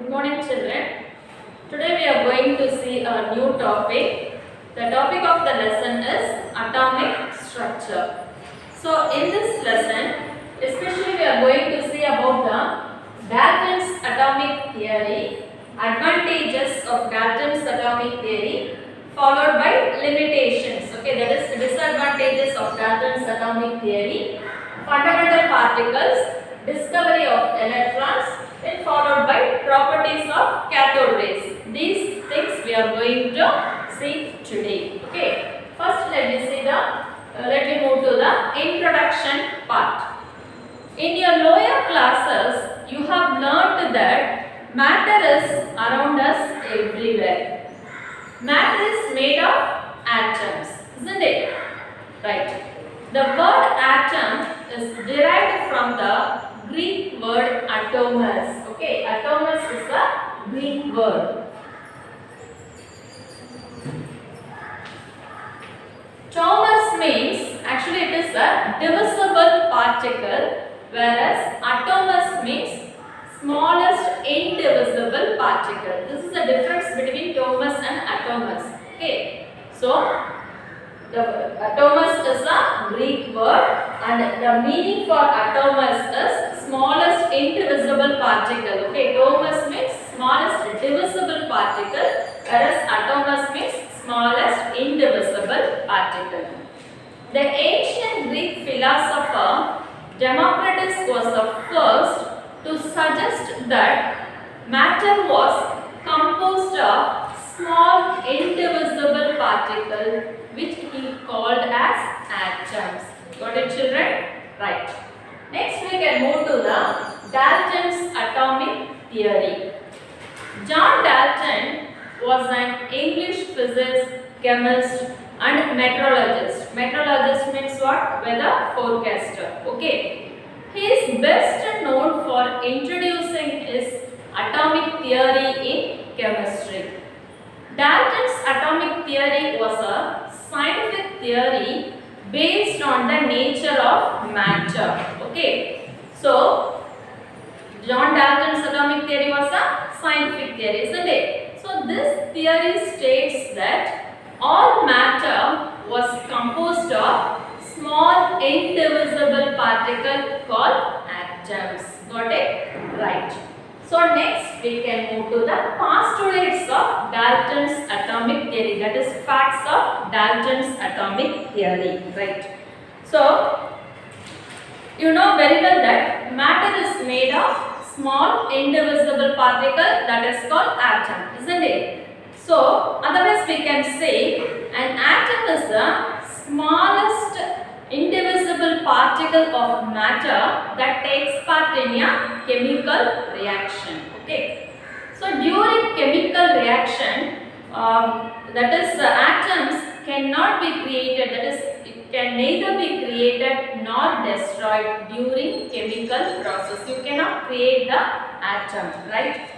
Good morning, children. Today we are going to see a new topic. The topic of the lesson is atomic structure. So, in this lesson, especially we are going to see about the Dalton's atomic theory, advantages of Dalton's atomic theory, followed by limitations. Okay, that is disadvantages of Dalton's atomic theory, fundamental particles, discovery of electrons, and followed by properties of cathode rays. These things we are going to see today. Okay. First, let me move to the introduction part. In your lower classes, you have learned that matter is around us everywhere. Matter is made of atoms, isn't it? Right. The word atom is derived from the Greek word atomos. Okay, atomos is a Greek word. Tomos means, actually it is a divisible particle, whereas atomos means smallest indivisible particle. This is the difference between tomos and atomos. Okay, so the atomos is a Greek word and the meaning for atomos is smallest indivisible particle. Okay, tomos means smallest divisible particle, whereas atomos means smallest indivisible particle. The ancient Greek philosopher Democritus was the first to suggest that matter was composed of small indivisible particle which he called as atoms. Got it, children? Right. Next we can move to the Dalton's atomic theory. John Dalton was an English physicist, chemist and meteorologist. Meteorologist means what? Weather forecaster. Okay. He is best known for introducing his atomic theory in chemistry. Dalton's atomic theory was a scientific theory based on the nature of matter. Okay. So, John Dalton's atomic theory was a scientific theory, isn't it? So, this theory states that all matter was composed of small indivisible particle called atoms. Got it? Right. So next we can move to the postulates of Dalton's atomic theory, that is facts of Dalton's atomic theory. Right. So you know very well that matter is made of small indivisible particle that is called atom, isn't it? So otherwise we can say an atom is the smallest indivisible particle of matter that takes part in a chemical reaction. Okay. So during chemical reaction, that is atoms cannot be created, that is it can neither be created nor destroyed during chemical process. You cannot create the atom, right?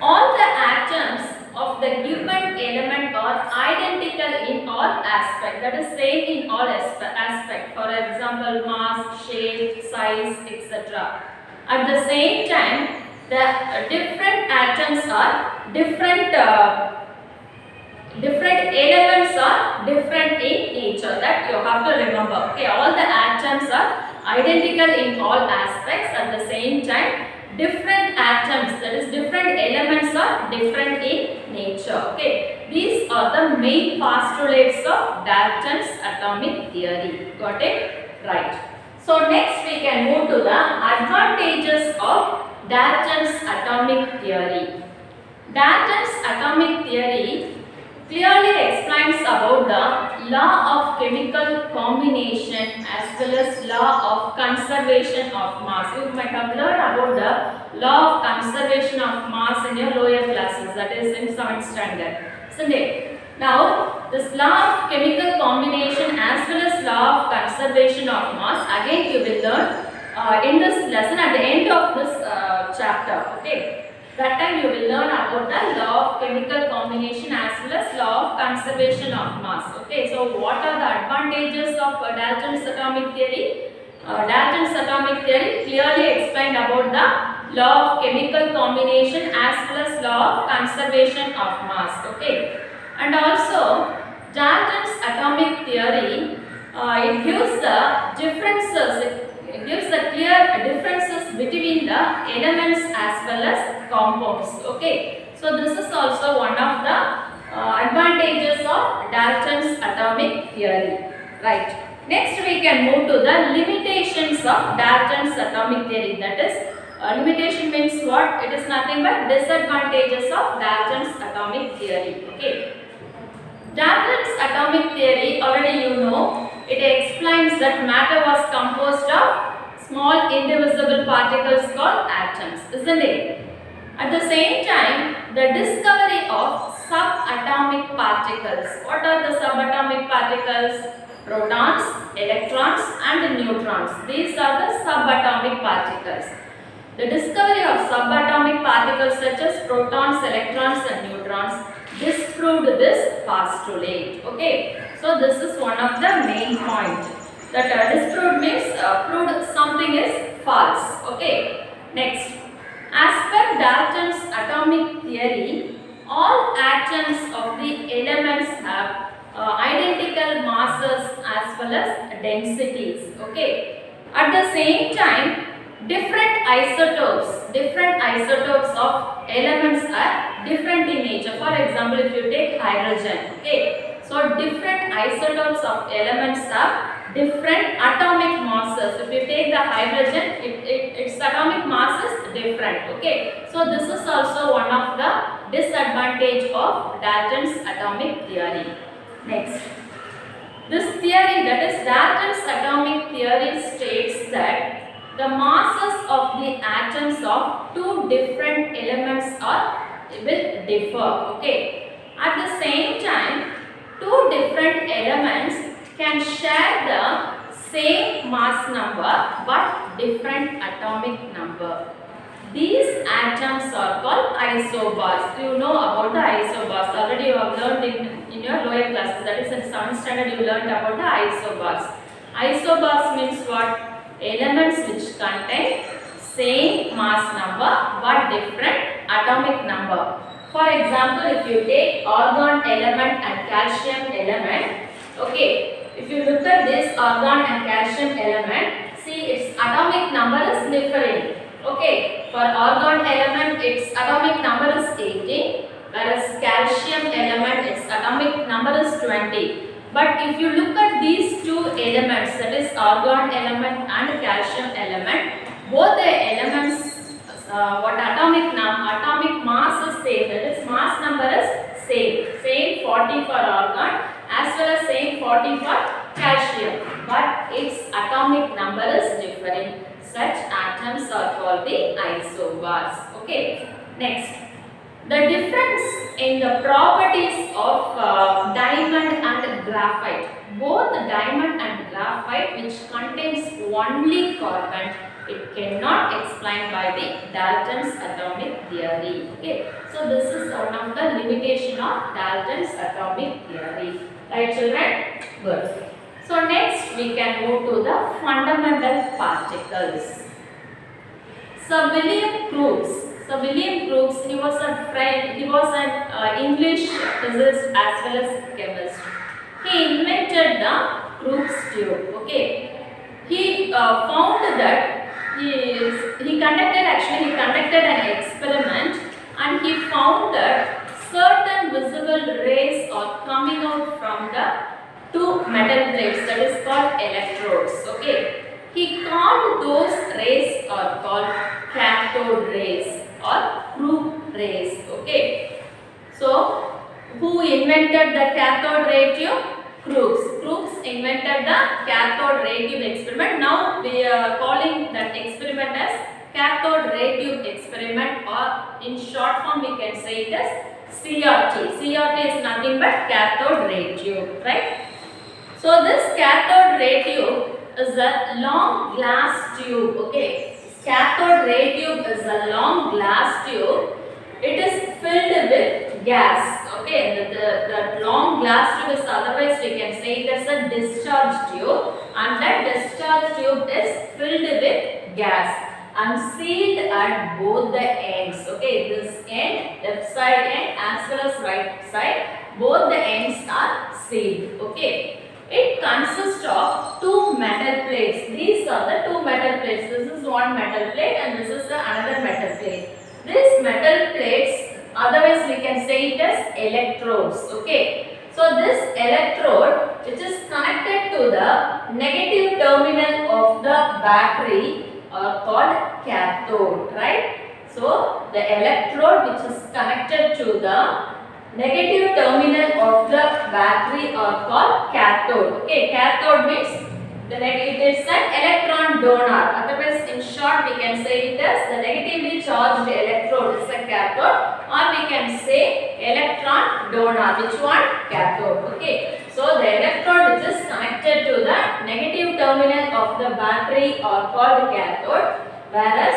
All the atoms of the given element are identical in all aspects, that is same in all aspects, for example mass, shape, size, etc. At the same time, the different atoms are different elements are different in nature, that you have to remember. Okay, all the atoms are identical in all aspects, at the same time different atoms, that is different elements are different in nature. Okay, these are the main postulates of Dalton's atomic theory. Got it? Right. So next we can move to the advantages of Dalton's atomic theory. Dalton's atomic theory clearly explains about the law of chemical combination as well as law of conservation of mass. You might have learned about the law of conservation of mass in your lower classes, that is in 7th standard, isn't it? Now, this law of chemical combination as well as law of conservation of mass, again you will learn in this lesson at the end of this chapter. Okay. That time you will learn about the law of chemical combination as well as law of conservation of mass. Okay, so what are the advantages of Dalton's atomic theory? Dalton's atomic theory clearly explained about the law of chemical combination as well as law of conservation of mass. Okay, and also Dalton's atomic theory, it gives the differences. It gives the clear differences between the elements as well as compounds. Okay, so this is also one of the advantages of Dalton's atomic theory. Right. Next, we can move to the limitations of Dalton's atomic theory. That is, limitation means what? It is nothing but disadvantages of Dalton's atomic theory. Okay. Dalton's atomic theory, already you know, it explains that matter was composed of small indivisible particles called atoms, isn't it? At the same time, the discovery of subatomic particles. What are the subatomic particles? Protons, electrons and neutrons. These are the subatomic particles. The discovery of subatomic particles such as protons, electrons and neutrons disproved this postulate. Okay, so this is one of the main points. That disproved means proved something is false. Okay, next, as per Dalton's atomic theory, all atoms of the elements have identical masses as well as densities. Okay, at the same time, different isotopes of elements are different in nature. For example, if you take hydrogen, okay, so different isotopes of elements have different atomic masses. If you take the hydrogen, its atomic mass is different. Okay, so this is also one of the disadvantage of Dalton's atomic theory. Next, this theory, that is Dalton's atomic theory, states that the masses of the atoms of two different elements will differ. Okay, at the same time, two different elements can share the same mass number but different atomic number. These atoms are called isobars. You know about the isobars. Already you have learned in your lower classes. That is in 7th standard you learned about the isobars. Isobars means what? Elements which contain same mass number but different atomic number. For example, if you take argon element and calcium element, okay, if you look at this argon and calcium element, see its atomic number is different. Okay, for argon element its atomic number is 18, whereas calcium element its atomic number is 20. But if you look at these two elements, that is argon element and calcium element, both the elements, atomic mass is same, that is mass number is same 40 for argon as well as same 40 for calcium, but its atomic number is different. Such atoms are called the isobars. Okay, next, the difference in the properties of diamond and graphite. Both diamond and graphite, which contains only carbon, it cannot explain by the Dalton's atomic theory. Okay, so this is one of the limitation of Dalton's atomic theory. Right, children? Good. So next we can move to the fundamental particles. So William Crookes, he was an English physicist as well as chemist. He invented the Crookes tube. Okay, he found that he conducted an experiment and he found that certain visible rays are coming out from the two metal plates, that is called electrodes. Okay, he called those rays are called cathode rays or Crookes rays. Okay, so who invented the cathode ray tube? Crookes invented the cathode ray tube experiment. Now we are calling that experiment as cathode ray tube experiment, or in short form we can say it as CRT. CRT is nothing but cathode ray tube, right? So this cathode ray tube is a long glass tube. Okay, cathode ray tube is a long glass tube. It is filled with gas. Okay, the long glass tube is, otherwise we can say it as a discharge tube, and that discharge tube is filled with gas. and sealed at both the ends. Okay, this end, left side end as well as right side, both the ends are sealed. Okay, it consists of two metal plates. These are the two metal plates. This is one metal plate and this is the another metal plate. These metal plates, otherwise we can say it as electrodes. Okay, so this electrode which is connected to the negative terminal of the battery are called cathode, right? So the electrode which is connected to the negative terminal of the battery are called cathode. Okay, cathode means it is an electron donor. Otherwise, in short, we can say it as the negatively charged electrode is a cathode, or we can say electron donor. Which one? Cathode. Okay. So the electrode which is connected to the negative terminal of the battery are called cathode, whereas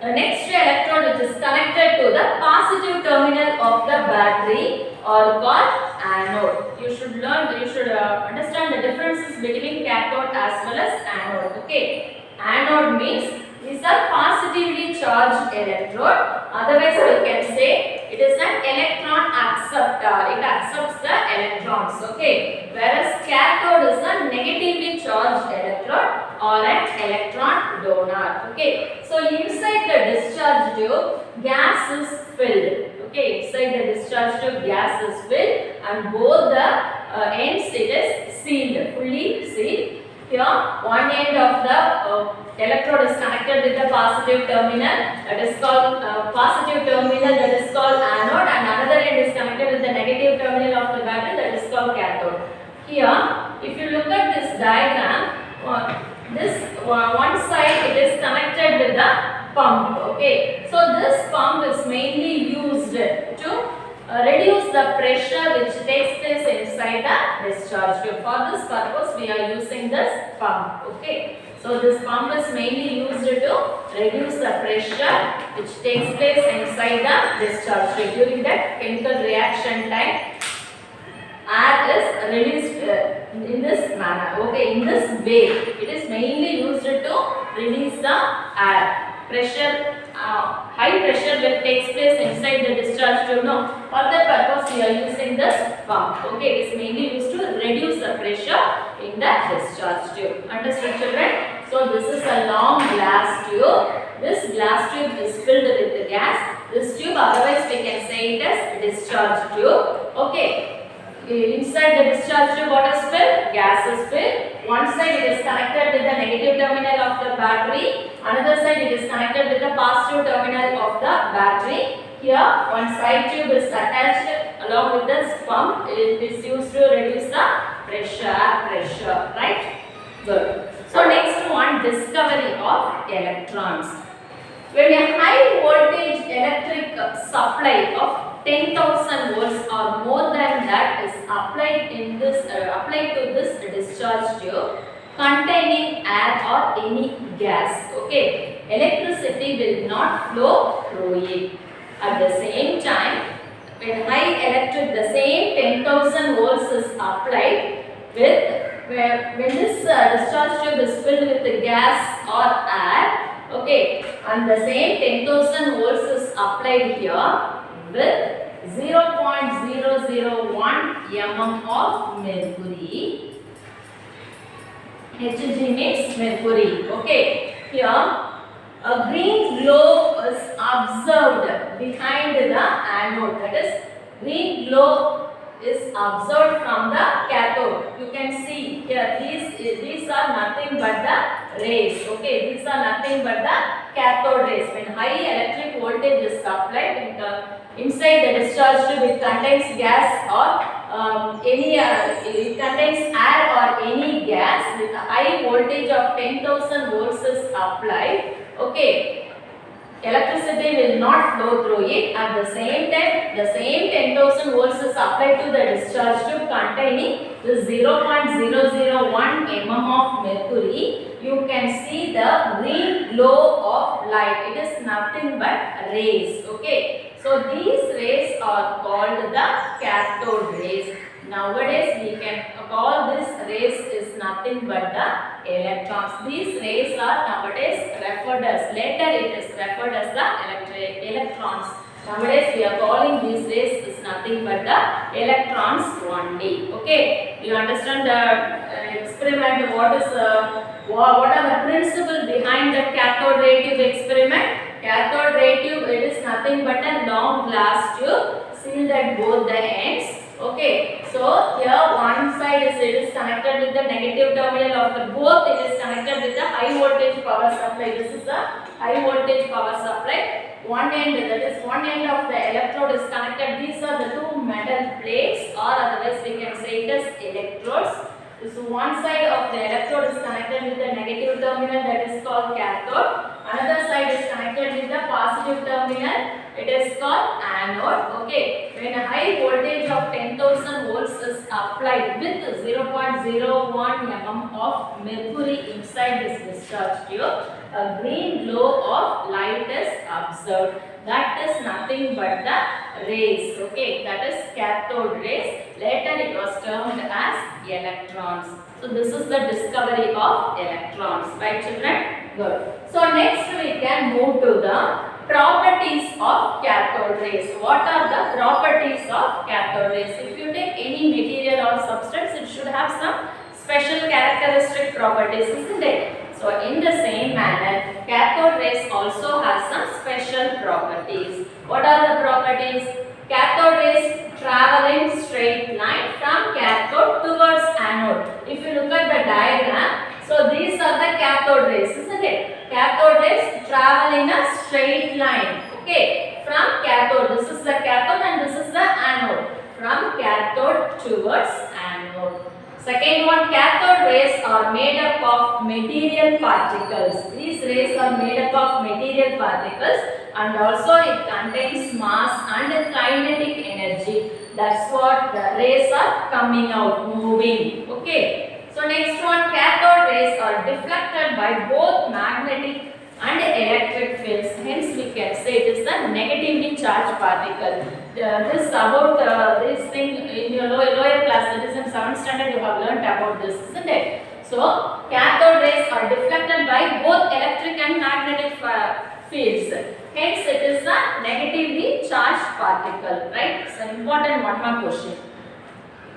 the next electrode which is connected to the positive terminal of the battery are called anode. You should understand the differences between cathode as well as anode. Okay, anode means these are positively charged electrode. Otherwise, we can say it is an electron acceptor. It accepts the electrons. Okay, whereas cathode is a negatively charged electrode or an electron donor. Okay, so inside the discharge tube, gas is filled. Okay, inside the discharge tube, gas is filled and both the ends it is sealed, fully sealed. Here, one end of the electrode is connected with the positive terminal, that is called positive terminal, that is called anode, and another end is connected with the negative terminal of the battery, that is called cathode. Here, if you look at this diagram, this one side it is connected with the pump. Okay, so this pump is mainly used to reduce the pressure which takes place inside the discharge tube. For this purpose, we are using this pump. Okay, so this pump is mainly used to reduce the pressure which takes place inside the discharge tube. During that chemical reaction time, air is released in this manner. Okay, in this way, it is mainly used to release the air. Pressure, high pressure will takes place inside the discharge tube. No, for that purpose we are using this pump. Okay, it is mainly used to reduce the pressure in the discharge tube. Understood, children? So this is a long glass tube. This glass tube is filled with the gas. This tube, otherwise we can say it as discharge tube. Okay. Inside the discharge tube, what is filled? Gas is filled. One side it is connected with the negative terminal of the battery. Another side it is connected with the positive terminal of the battery. Here, one side tube is attached along with this pump. It is used to reduce the pressure. Right? Good. So next one, discovery of electrons. When a high voltage electric supply of 10,000 volts or more than that is applied to this discharge tube containing air or any gas. Okay, electricity will not flow through it. At the same time, when the same 10,000 volts is applied when this discharge tube is filled with the gas or air. Okay, and the same 10,000 volts is applied here with 0.001 mm of mercury. Hg means mercury. Okay, here a green glow is observed behind the anode. That is, green glow is observed from the cathode. You can see here these are nothing but the rays. Okay, these are nothing but the cathode rays. When high electric voltage is applied inside the discharge tube, it contains gas or it contains air or any gas with a high voltage of 10,000 volts is applied. Okay, electricity will not flow through it. At the same time, the same 10,000 volts is applied to the discharge tube containing the 0.001 mm of mercury. You can see the green glow of light. It is nothing but rays. Okay, so these rays are called the cathode rays. Nowadays we can call this rays is nothing but the electrons. These rays are nowadays referred as, later it is referred as the electrons. Nowadays we are calling these rays is nothing but the electrons only. Okay, you understand the experiment? What are the principle behind the cathode ray tube experiment? Cathode ray tube, it is nothing but a long glass tube sealed at both the ends. Okay, so here one side it is connected with the negative terminal of the both. It is connected with the high voltage power supply. This is the high voltage power supply. One end, that is one end of the electrode is connected. These are the two metal plates, or otherwise we can say it as electrodes. So one side of the electrode is connected with the negative terminal, that is called cathode. Another side is connected with the positive terminal, it is called anode. Okay, when a high voltage of 10,000 volts is applied with 0.01 mm of mercury inside this discharge tube, a green glow of light is observed. That is nothing but the rays. Okay, that is cathode rays. Later it was termed as electrons. So this is the discovery of electrons, right children? Good. So next we can move to the properties of cathode rays. What are the properties of cathode rays? If you take any material or substance, it should have some special characteristic properties, isn't it? So in the same manner, cathode rays also has some special properties. What are the properties? Cathode rays travel in straight line from cathode towards anode. If you look at the diagram, so these are the cathode rays, isn't it? Cathode rays travel in a straight line. Okay, from cathode, this is the cathode and this is the anode. From cathode towards anode. Second one, cathode rays are made up of material particles. These rays are made up of material particles, and also it contains mass and kinetic energy. That's what the rays are coming out, moving. Okay. So next one, cathode rays are deflected by both magnetic and electric fields. Hence we can say it is the negatively charged particle. This about this thing in your lower class, that is in 7th standard, you have learnt about this, isn't it? So cathode rays are deflected by both electric and magnetic fields. Hence it is a negatively charged particle, right? So important one more question.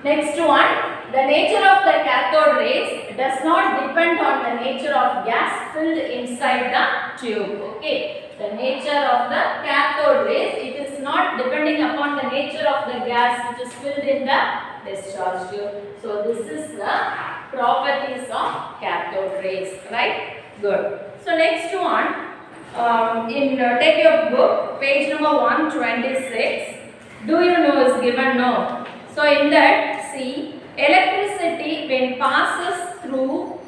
Next one, the nature of the cathode rays does not depend on the nature of gas filled inside the tube. Okay, the nature of the cathode rays, it is not depending upon the nature of the gas which is filled in the discharge tube. So this is the properties of cathode rays, right? Good. So next one, take your book, page number 126. Do you know is given? No. So in that, see, electricity when passes through,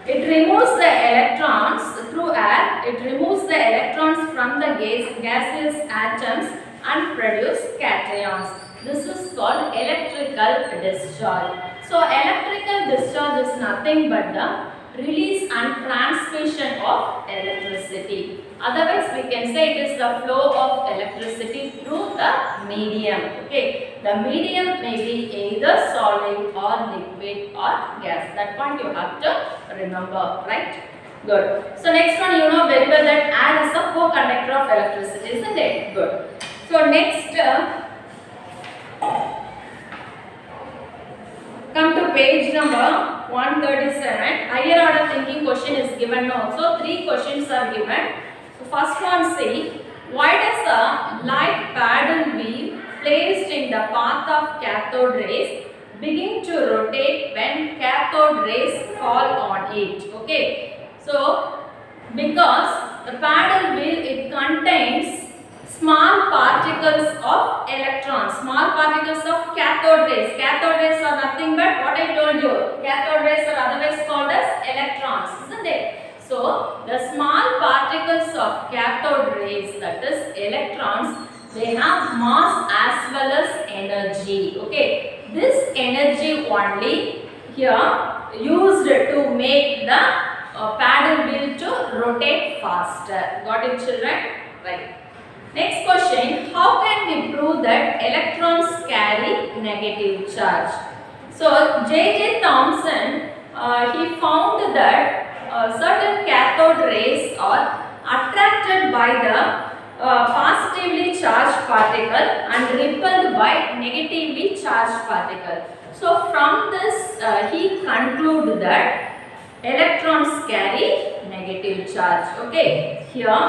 it removes the electrons through air, it removes the electrons from the gaseous atoms and produce cations. This is called electrical discharge. So electrical discharge is nothing but the release and transmission of electricity. Otherwise we can say it is the flow of electricity through the medium. Okay, the medium may be either solid or liquid or gas. That point you have to remember, right? Good. So next one, you know very well that air is a co-conductor of electricity, isn't it? Good. So next, come to page number 137. Higher order thinking question is given now. So 3 questions are given. So first one, see, why does a light paddle wheel placed in the path of cathode rays begin to rotate when cathode rays fall on it? Okay, so because the paddle wheel, it contains small particles of electrons, small particles of cathode rays. Cathode rays are nothing but what I told you. Cathode rays are otherwise called as electrons, isn't it? So the small particles of cathode rays, that is electrons, they have mass as well as energy. Okay, this energy only here used to make the paddle wheel to rotate faster. Got it, children? Right. Next question, how can we prove that electrons carry negative charge? So J.J. Thomson, he found that certain cathode rays are attracted by the positively charged particle and repelled by negatively charged particle. So from this he concluded that electrons carry negative charge. Okay, here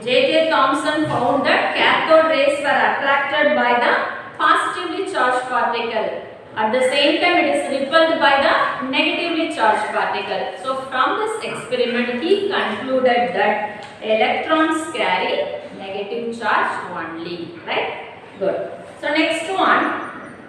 J.J. Thomson found that cathode rays were attracted by the positively charged particle. At the same time, it is repelled by the negatively charged particle. So from this experiment, he concluded that electrons carry negative charge only. Right? Good. So next one,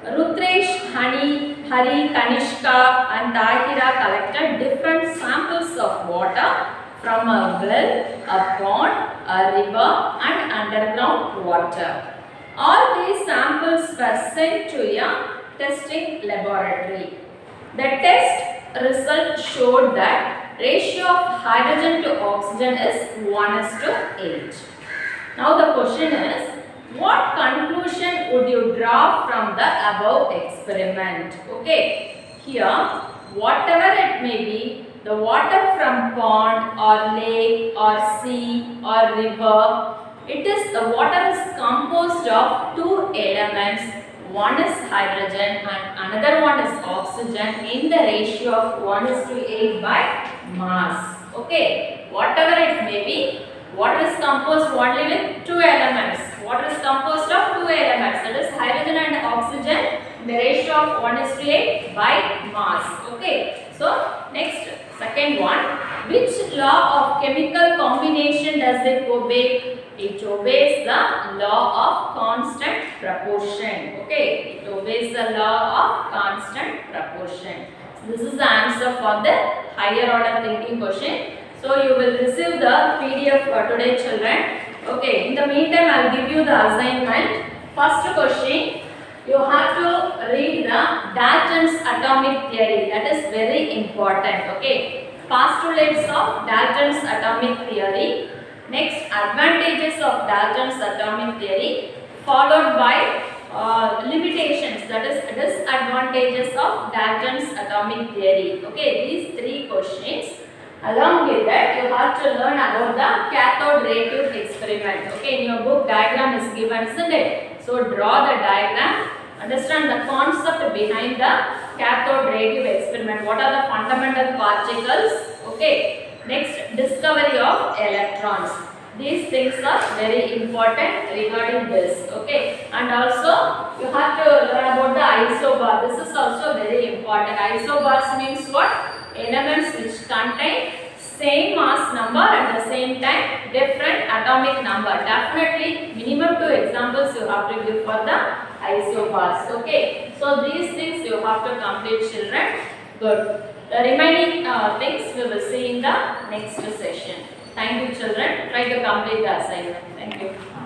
Rutresh, Hari, Kanishka and Tahira collected different samples of water from a well, a pond, a river and underground water. All these samples were sent to a testing laboratory. The test result showed that ratio of hydrogen to oxygen is 1:8. Now the question is, what conclusion would you draw from the above experiment? Okay, here whatever it may be, the water from pond or lake or sea or river, the water is composed of two elements. One is hydrogen and another one is oxygen in the ratio of 1:8 by mass. Okay, whatever it may be, water is composed only with two elements. Water is composed of two elements, that is hydrogen and oxygen in the ratio of 1:8 by mass. Okay, so next, second one, which law of chemical combination does it obey? It obeys the law of constant proportion. Okay, it obeys the law of constant proportion. So this is the answer for the higher order thinking question. So you will receive the PDF for today, children. Okay, in the meantime, I will give you the assignment. First question, you have to read the Dalton's atomic theory. That is very important. Okay, postulates of Dalton's atomic theory. Next, advantages of Dalton's atomic theory, followed by limitations, that is disadvantages of Dalton's atomic theory. Okay, these three questions. Along with that, you have to learn about the cathode ray tube experiment. Okay, in your book diagram is given, isn't it? So draw the diagram, understand the concept behind the cathode ray tube experiment. What are the fundamental particles? Okay. Next, discovery of electrons. These things are very important regarding this. Okay, and also you have to learn about the isobar. This is also very important. Isobars means what? Elements which contain same mass number at the same time different atomic number. Definitely minimum 2 examples you have to give for the isobars. Okay, so these things you have to complete, children. Good. The remaining things we will see in the next session. Thank you, children. Try to complete the assignment. Thank you.